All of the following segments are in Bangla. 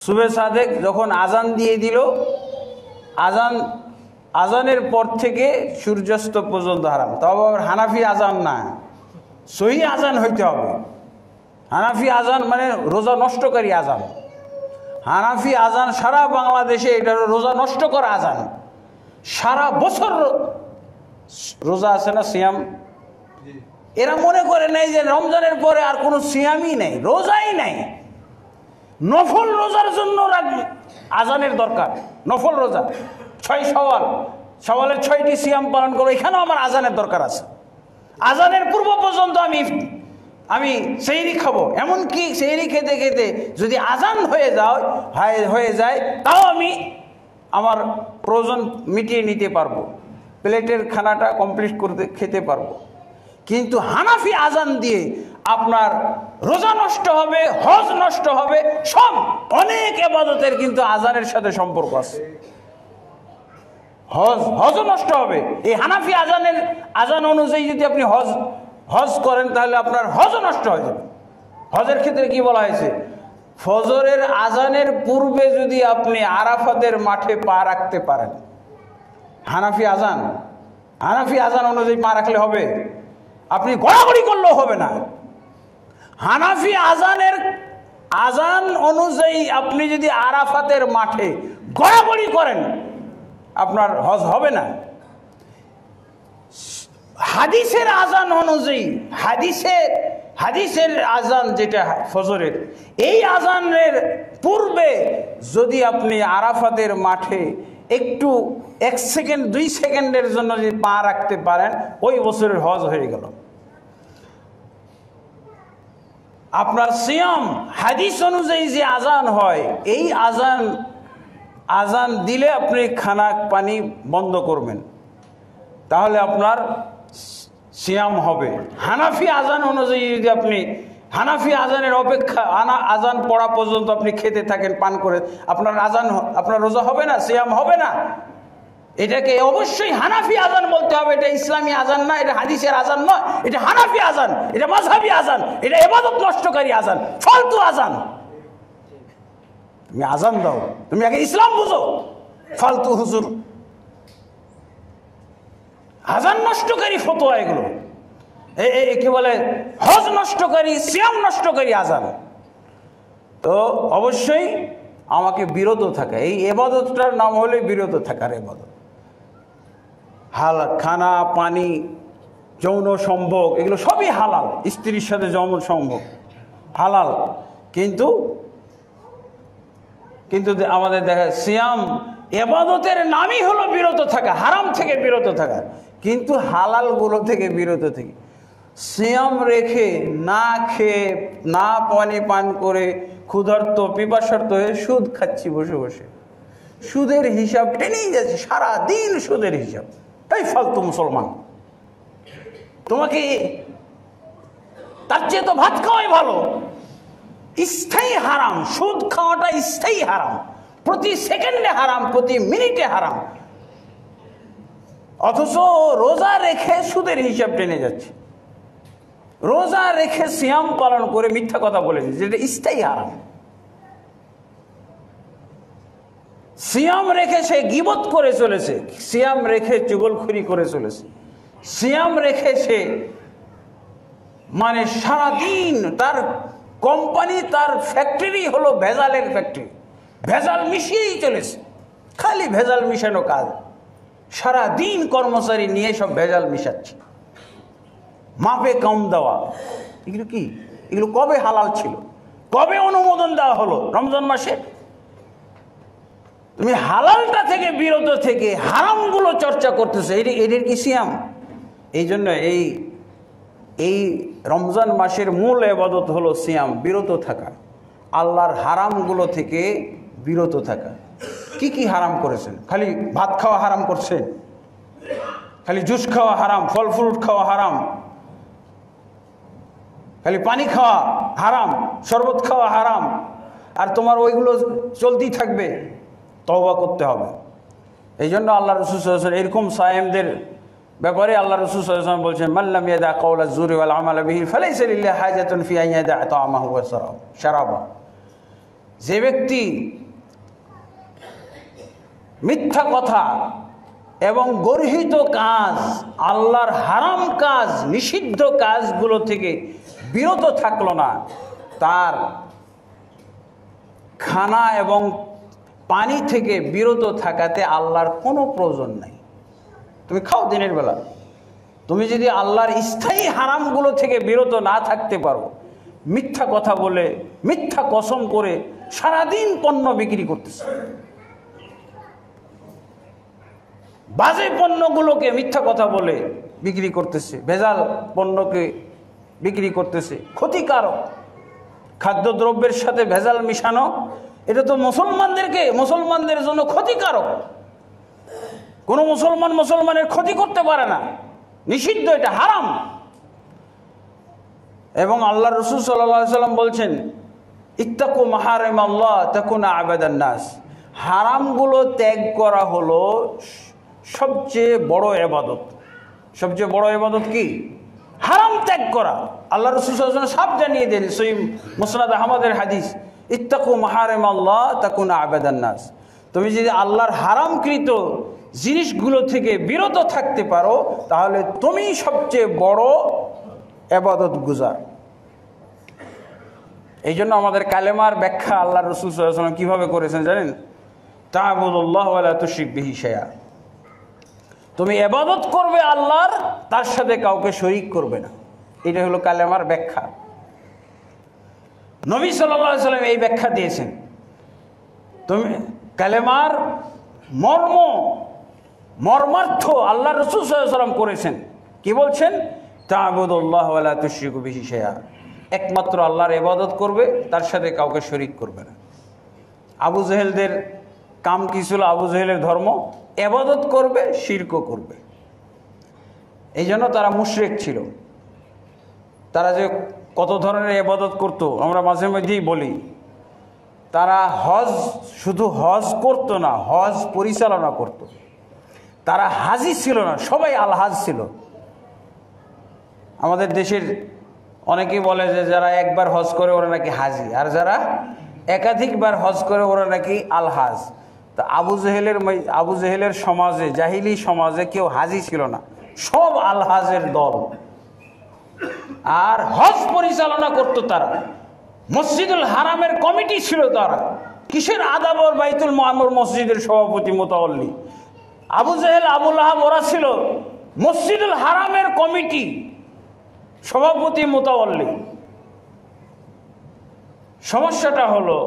সুবে সাদেক যখন আজান দিয়ে দিল, আজানের পর থেকে সূর্যাস্ত পর্যন্ত হারাম। তবে আবার হানাফি আজান না, সহি আজান হইতে হবে। হানাফি আজান মানে রোজা নষ্টকারী আজান। হানাফি আজান সারা বাংলাদেশে এটা রোজা নষ্ট করা আজান। সারা বছর রোজা আছে না, সিয়াম। এরা মনে করে নাই যে রমজানের পরে আর কোনো সিয়ামই নেই, রোজাই নাই। নফল রোজার জন্য আজানের দরকার। নফল রোজা 6 সওয়ালের 6টি সিয়াম পালন করবো, এখানেও আমার আজানের দরকার আছে। আজানের পূর্ব পর্যন্ত আমি সেহরি খাবো। এমনকি সেহরি খেতে খেতে যদি আজান হয়ে যায় তাও আমি আমার প্রয়োজন মিটিয়ে নিতে পারবো, প্লেটের খানাটা কমপ্লিট খেতে পারবো। কিন্তু হানাফি আজান দিয়ে আপনার রোজা নষ্ট হবে, হজ নষ্ট হবে, সব অনেক ইবাদতের কিন্তু আজানের সাথে সম্পর্ক আছে। হজও নষ্ট হবে এই হানাফি আজান অনুযায়ী। যদি আপনি হজ করেন তাহলে আপনার হজও নষ্ট হয়ে যাবে। হজের ক্ষেত্রে কি বলা হয়েছে? ফজরের আজানের পূর্বে যদি আপনি আরাফাতের মাঠে পা রাখতে পারেন, হানাফি আজান অনুযায়ী পা রাখলে হবে, আপনি গড়াগড়ি করলেও হবে না। হানাফি আজান অনুযায়ী আপনি যদি আরাফাতের মাঠে গড়াগড়ি করেন আপনার হজ হবে না। হাদিসের আজান অনুযায়ী, হাদিসের আজান যেটা ফজরের, এই আজানের পূর্বে যদি আপনি আরাফাতের মাঠে একটু 1 সেকেন্ড 2 সেকেন্ডের জন্য যদি পা রাখতে পারেন, ওই বছরের হজ হয়ে গেল। আপনার সিয়াম হাদিস অনুযায়ী যে আজান হয়, এই আজান দিলে আপনি খানা পানি বন্ধ করবেন, তাহলে আপনার সিয়াম হবে। হানাফি আজান অনুযায়ী যদি আপনি হানাফি আজানের অপেক্ষা আজান পড়া পর্যন্ত আপনি খেতে থাকেন পান করে, আপনার রোজা হবে না, সিয়াম হবে না। এটাকে অবশ্যই হানাফি আজান বলতে হবে। এটা ইসলামী আজান না, এটা হাদিসের আজান নয়, এটা হানাফি আজান, এটা মাযহাবী আজান, এটা ইবাদত নষ্টকারী আজান, ফালতু আজান। তুমি আজান দাও, তুমি আগে ইসলাম বুঝো। ফালতু হুজুর আজান নষ্টকারী ফতোয়া এগুলো। কি বলে, হজ নষ্টকারী, সিয়াম নষ্টকারী আজান। তো অবশ্যই আমাকে বিরত থাকা, এই ইবাদতটার নাম হলে বিরত থাকার ইবাদত। খানা পানি, যৌন সম্ভোগ, এগুলো সবই হালাল। স্ত্রীর সাথে যৌন সম্ভোগ হালাল, কিন্তু আমাদের দেখা সিয়াম ইবাদতের নামই হলো বিরত থাকা, হারাম থেকে বিরত থাকা, কিন্তু হালালগুলো থেকে বিরত থেকে। সিয়াম রেখে না খেয়ে না পানি পান করে ক্ষুধার্ত পিপাসার্ত হয়ে সুদ খাচ্ছি বসে বসে, সুদের হিসাব টেনেই যাচ্ছে সারাদিন, সুদের হিসাব। তাই ফালতু মুসলমান, তোমাকে তার চেয়ে তো ভাত খাওয়াই ভালো। স্থায়ী হারাম, সুদ খাওয়াটা স্থায়ী হারাম, প্রতি সেকেন্ডে হারাম, প্রতি মিনিটে হারাম। অথচ রোজা রেখে সুদের হিসাব টেনে যাচ্ছে, রোজা রেখে সিয়াম পালন করে মিথ্যা কথা বলেছে, যেটা স্থায়ী হারাম। সিয়াম রেখে সে গীবত করে চলেছে, সিয়াম রেখে চুগলখুরি করে চলেছে, সিয়াম রেখে সে মানে সারাদিন তার কোম্পানি, তার ফ্যাক্টরি হলো ভেজালের ফ্যাক্টরি, ভেজাল মিশিয়েই চলেছে, খালি ভেজাল মিশানো কাজ। সারাদিন কর্মচারী নিয়ে সব ভেজাল মিশাচ্ছে, মাপে কম দেওয়া। এগুলো কি? এগুলো কবে হালাল ছিল? কবে অনুমোদন দেওয়া হলো? রমজান মাসে। তুমি হালালটা থেকে বিরত থেকে হারামগুলো চর্চা করতেছে, এদের কি সিয়াম? এই জন্য এই রমজান মাসের মূল ইবাদত হলো সিয়াম, বিরত থাকা, আল্লাহর হারামগুলো থেকে বিরত থাকা। কি কি হারাম করেছেন? খালি ভাত খাওয়া হারাম করছেন, খালি জুস খাওয়া হারাম, ফল ফ্রুট খাওয়া হারাম, খালি পানি খাওয়া হারাম, শরবত খাওয়া হারাম, আর তোমার ওইগুলো চলতেই থাকবে। তওবা করতে হবে। এই জন্য আল্লাহ রাসূল সাল্লাল্লাহু আলাইহি ওয়াসাল্লাম এরকম সায়েমদের ব্যাপারে আল্লাহ রাসূল সাল্লাল্লাহু আলাইহি ওয়াসাল্লাম বলছেন, মান লাম ইয়াদা কাওলা যুরি ওয়াল আমালা বিহি ফালাইসা লিল্লাহি হাজাতুন ফি আন ইয়াদা তা'আমাহু ওয়া শারাবা। যে ব্যক্তি মিথ্যা কথা এবং গর্হিত কাজ, আল্লাহর হারাম কাজ, নিষিদ্ধ কাজগুলো থেকে বিরত থাকলো না, তার খানা এবং পানি থেকে বিরত থাকাতে আল্লাহর কোনো প্রয়োজন নাই। তুমি খাও দিনের বেলা, তুমি যদি আল্লাহর স্থায়ী হারামগুলো থেকে বিরত না থাকতে পারো, মিথ্যা কথা বলে, মিথ্যা কসম করে সারাদিন পণ্য বিক্রি করতেছে, বাজে পণ্যগুলোকে মিথ্যা কথা বলে বিক্রি করতেছে, ভেজাল পণ্যকে বিক্রি করতেছে, ক্ষতিকারক খাদ্যদ্রব্যের সাথে ভেজাল মিশানো, এটা তো মুসলমানদের জন্য ক্ষতিকারক। কোনো মুসলমানের ক্ষতি করতে পারে না, নিষিদ্ধ, এটা হারাম। এবং আল্লাহ রাসূল সাল্লাল্লাহু আলাইহি সাল্লাম বলছেন, ইত্তাকু মাহারিম আল্লাহ তাকুনা আবাদান নাস। হারামগুলো ত্যাগ করা হলো সবচেয়ে বড় ইবাদত। সবচেয়ে বড় ইবাদত কি? হারাম ত্যাগ করা। আল্লাহ রাসূল সাল্লাল্লাহু আলাইহি ওয়াসাল্লাম সব জানিয়ে দেন, সহিহ মুসনাদ আহমদের হাদিস, ইত্তাকু মাহারিম আল্লাহ তাকুনা আবাদান নাস। তুমি যদি আল্লাহর হারামকৃত জিনিসগুলো থেকে বিরত থাকতে পারো, তাহলে তুমি সবচেয়ে বড় ইবাদত গুজার। এই জন্য আমাদের কালেমার ব্যাখ্যা আল্লাহ রাসূল সাল্লাল্লাহু আলাইহি ওয়াসাল্লাম কিভাবে করেছেন জানেন? তা'বুদুল্লাহ ওয়া লা তুশরিক বিহি শাইআ। তুমি ইবাদত করবে আল্লাহর, তার সাথে কাউকে শরীক করবে না। এটা হলো কালেমার ব্যাখ্যা। নবী সাল্লাল্লাহু আলাইহি ওয়াসাল্লাম এই ব্যাখ্যা দিয়েছেন। তুমি কালেমার মর্মার্থ আল্লাহ রাসূল সাল্লাল্লাহু আলাইহি ওয়াসাল্লাম করেছেন। কি বলছেন? তা'বুদুল্লাহ ওয়া লা তুশরিকু বিহি শাইআ। একমাত্র আল্লাহর ইবাদত করবে, তার সাথে কাউকে শরীক করবে না। আবু জেহেলদের কাম কি ছিল? আবু জেহেলের ধর্ম ইবাদত করবে, শিরকও করবে। এই জন্য তারা মুশরিক ছিল। তারা যে কত ধরনের ইবাদত করত, আমরা মাঝে মধ্যেই বলি। তারা শুধু হজ করত না, হজ পরিচালনা করত। তারা হাজি ছিল না, সবাই আলহাজ ছিল। আমাদের দেশের অনেকেই বলে যে যারা একবার হজ করে ওরা নাকি হাজি, আর যারা একাধিকবার হজ করে ওরা নাকি আলহাজ। তা আবু জেহেলের সমাজে, জাহিলি সমাজে কেউ হাজি ছিল না, সব আলহাজের দল। আর হজ পরিচালনা করত তারা। মসজিদুল হারামের কমিটি ছিল তারা। কিসের আদাবর বাইতুল মুআম্মর মসজিদের সভাপতি মুতাওয়াল্লি। আবু জেহেল, আবু লাহাব ওরা ছিল মসজিদুল হারামের কমিটি, সভাপতি মুতাওয়াল্লি। সমস্যাটা হলো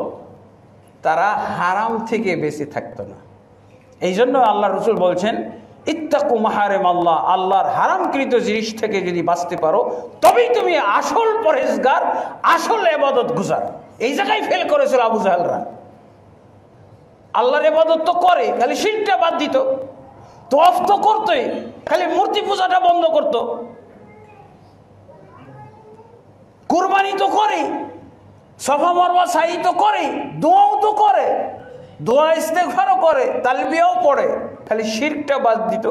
তারা হারাম থেকে বেঁচে থাকতো না। এই জন্য আল্লাহ রাসূল বলছেন, ইত্তাকু মাহারিম আল্লাহ। আল্লাহর হারামকৃত জিনিস থেকে যদি বাঁচতে পারো, তবেই তুমি আসল পরহেজগার, আসল ইবাদত গুজার। এই জায়গায় ফেল করেছিল আবু জাহেলরা। আল্লাহর ইবাদত তো করে, খালি শিরকটা বাদ দিত। তওয়াফ তো করতোই, খালি মূর্তি পূজাটা বন্ধ করত। কুরবানি তো করে, সাফা মারওয়া সাই তো করে, দোয়াও তো করে, দোয়া ইস্তেগফারও করে, তালবিয়াও পড়ে, খালি শিরকটা বাদ দিত।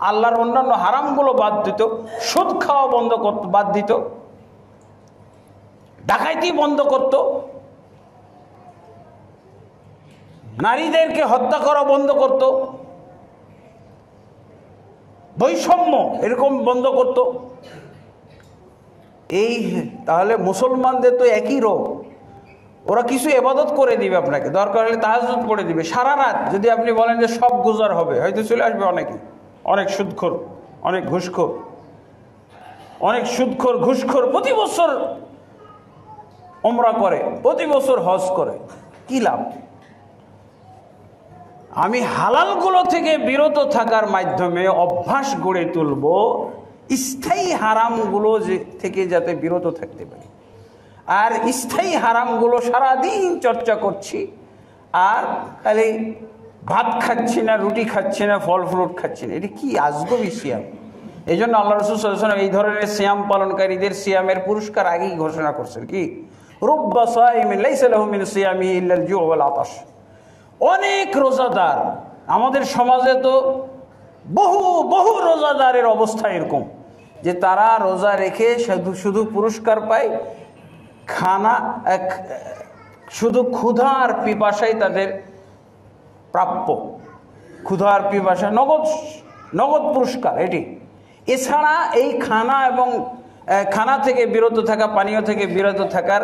আল্লাহর অন্যান্য হারামগুলো বাদ দিত। সুদ খাওয়া বন্ধ করত, বাদ দিত। ডাকাইতি বন্ধ করত। নারীদেরকে হত্যা করা বন্ধ করত। বৈষম্য এরকম বন্ধ করত। তাহলে মুসলমানদের তো একই রোগ। ওরা কিছু ইবাদত করে দিবে আপনাকে, দরকার হলে তাহাজ্জুদ পড়ে দিবে সারা রাত। যদি আপনি বলেন যে সব গুজার হবে, হয়তো চলে আসবে অনেক সুদখোর, অনেক ঘুষখোর প্রতি বছর উমরা করে, প্রতি বছর হজ করে, কি লাভ? আমি হালালগুলো থেকে বিরত থাকার মাধ্যমে অভ্যাস গড়ে তুলব, স্থায়ী হারামগুলো থেকে যাতে বিরত থাকতে পারি। আর স্থায়ী হারামগুলো সারাদিন চর্চা করছি, আর খালি ভাত খাচ্ছি না, রুটি খাচ্ছি না, ফল ফ্রুট খাচ্ছি না। এটা কি আজগবি সিয়াম! এই জন্য আল্লাহ রাসূল সাল্লাল্লাহু আলাইহি ওয়াসাল্লাম এই ধরনের সিয়াম পালনকারীদের সিয়ামের পুরস্কার আগেই ঘোষণা করছেন। কি? রুব্বা সাইমিন লাইসা লাহু মিন সিয়ামিহি ইল্লাল জু' ওয়াল আতাশ। অনেক রোজাদার আমাদের সমাজে তো বহু রোজাদারের অবস্থা এরকম যে তারা রোজা রেখে শুধু পুরস্কার পায়, শুধু ক্ষুধা আর পিপাসাই তাদের প্রাপ্য। ক্ষুধা আর পিপাসা নগদ নগদ পুরস্কার এটি। এছাড়া এই খানা এবং খানা থেকে বিরত থাকা, পানীয় থেকে বিরত থাকার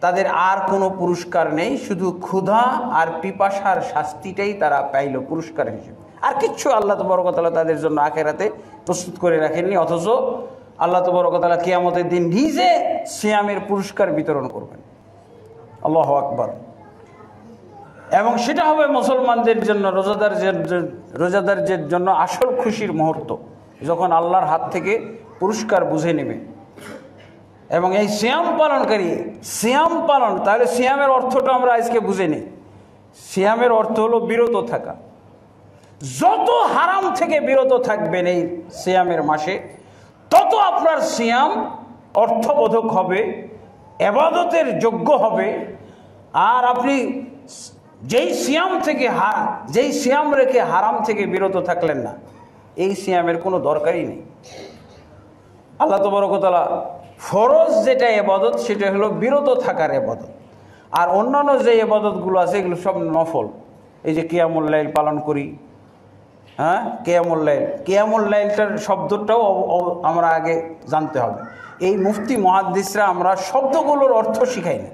তাদের আর কোনো পুরস্কার নেই। শুধু ক্ষুধা আর পিপাসার শাস্তিটাই তারা পাইল পুরস্কার হিসেবে, আর কিচ্ছু আল্লাহ তাবারক ওয়া তাআলা তাদের জন্য আখিরাতে প্রস্তুত করে রাখেননি। অথচ আল্লাহ তাবারক ওয়া তাআলা কিয়ামতের দিন নিজে সিয়ামের পুরস্কার বিতরণ করবেন। আল্লাহু আকবার। এবং সেটা হবে মুসলমানদের জন্য, রোজাদারদের জন্য আসল খুশির মুহূর্ত, যখন আল্লাহর হাত থেকে পুরস্কার বুঝে নেবে। এবং এই সিয়াম পালনকারী, সিয়াম পালন, তাহলে সিয়ামের অর্থটা আমরা আজকে বুঝে নিই। সিয়ামের অর্থ হলো বিরত থাকা। যত হারাম থেকে বিরত থাকবেন এই সিয়ামের মাসে, তত আপনার সিয়াম অর্থবোধক হবে, ইবাদতের যোগ্য হবে। আর আপনি যেই সিয়াম রেখে হারাম থেকে বিরত থাকলেন না, এই সিয়ামের কোনো দরকারই নেই। আল্লাহ তাবারক ওয়া তাআলা ফরজ যেটা ইবাদত, সেটা হলো বিরত থাকার ইবাদত। আর অন্যান্য যে ইবাদতগুলো আছে এগুলো সব নফল। এই যে কিয়ামুল লাইল পালন করি, হ্যাঁ, কিয়ামুল লাইলটার শব্দটাও আমরা আগে জানতে হবে। এই মুফতি মুহাদ্দিসরা আমরা শব্দগুলোর অর্থ শিখাই না।